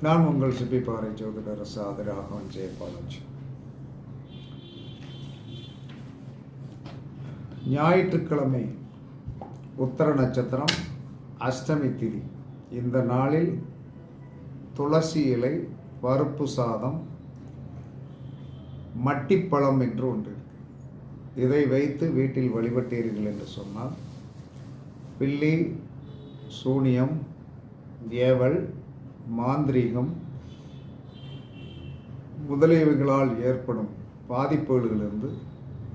நான் உங்கள் சிப்பிப்பாறை ஜோதிடர் சாதராகவன் ஜெயபாலாஜி. ஞாயிற்றுக்கிழமை உத்தர நட்சத்திரம், அஷ்டமி திதி. இந்த நாளில் துளசி இலை, பருப்பு சாதம், மட்டிப்பழம் என்று ஒன்று இருக்கு. இதை வைத்து வீட்டில் வழிபட்டீர்கள் என்று சொன்னால் பில்லி, சூனியம், ஏவல், மாந்திரீகம் முதலியவைகளால் ஏற்படும் பாதிப்புகளிலிருந்து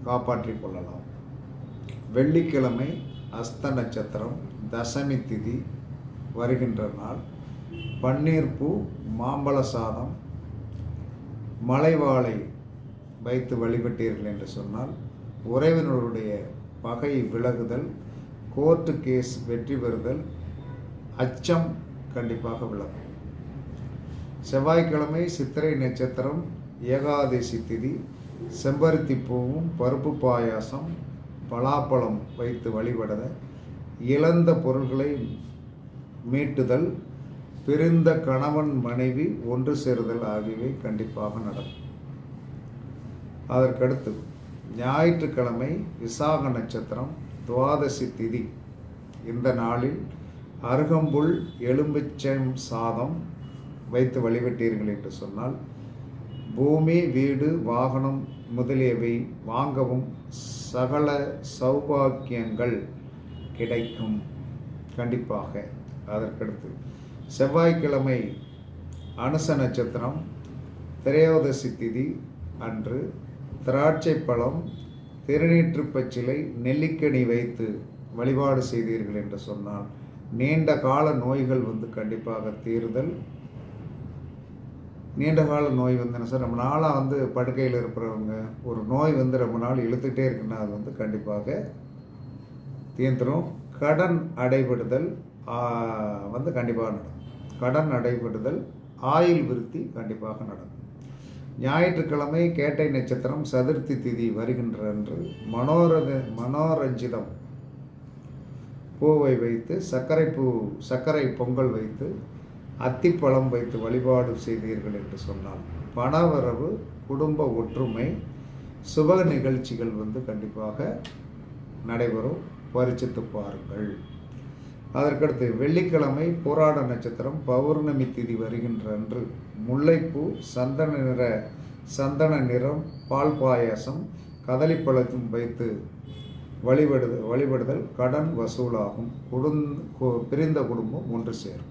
காப்பாற்றிக் கொள்ளலாம். வெள்ளிக்கிழமை அஸ்த நட்சத்திரம், தசமி திதி வருகின்ற நாள். பன்னீர்பூ, மாம்பழ சாதம், மலைவாழை வைத்து வழிபட்டீர்கள் என்று சொன்னால் உறவினருடைய பகை விலகுதல், கோர்ட்டு கேஸ் வெற்றி பெறுதல், அச்சம் கண்டிப்பாக விலகும். செவ்வாய்க்கிழமை சித்திரை நட்சத்திரம், ஏகாதசி திதி. செம்பருத்தி பூவும் பருப்பு பாயாசம், பலாப்பழம் வைத்து வழிபட, இழந்த பொருள்களை மீட்டுதல், பிரிந்த கணவன் மனைவி ஒன்று சேருதல் ஆகியவை கண்டிப்பாக நடக்கும். அதற்கடுத்து ஞாயிற்றுக்கிழமை விசாக நட்சத்திரம், துவாதசி திதி. இந்த நாளில் அருகம்புல், எலும்பிச்சம் சாதம் வைத்து வழிபட்டீர்கள் என்று சொன்னால் பூமி, வீடு, வாகனம் முதலியவை வாங்கவும் சகல சௌபாக்கியங்கள் கிடைக்கும் கண்டிப்பாக. அதற்கடுத்து செவ்வாய்க்கிழமை அனுச நட்சத்திரம், திரையோதசி திதி அன்று திராட்சை பழம், திருநீற்று பச்சிலை, நெல்லிக்கனி வைத்து வழிபாடு செய்தீர்கள் என்று சொன்னால் நீண்ட கால நோய்கள் கண்டிப்பாக தீருதல். நீண்ட கால நோய் என்ன சார், ரொம்ப நாளாக படுக்கையில் இருக்கிறவங்க ஒரு நோய் ரொம்ப நாள் இழுத்துக்கிட்டே இருக்குன்னா அது கண்டிப்பாக தீர்ந்துடும். கடன் அடைபடுதல் கண்டிப்பாக நடக்கும். கடன் அடைபடுதல், ஆயுள் விருத்தி கண்டிப்பாக நடக்கும். ஞாயிற்றுக்கிழமை கேட்டை நட்சத்திரம், சதுர்த்தி திதி வருகின்ற அன்று மனோரஞ்சிதம் பூவை வைத்து சர்க்கரை பொங்கல் வைத்து அத்திப்பழம் வைத்து வழிபாடு செய்தீர்கள் என்று சொன்னால் பணவரவு, குடும்ப ஒற்றுமை, சுப நிகழ்ச்சிகள் கண்டிப்பாக நடைபெறும். பரிசித்து பாருங்கள். அதற்கடுத்து வெள்ளிக்கிழமை போராட நட்சத்திரம், பௌர்ணமி திதி வருகின்ற அன்று முல்லைப்பூ, சந்தன நிறம், பால் பாயாசம், கதளிப்பழத்தும் வைத்து வழிபடுதல் கடன் வசூலாகும். பிரிந்த குடும்பம் ஒன்று சேரும்.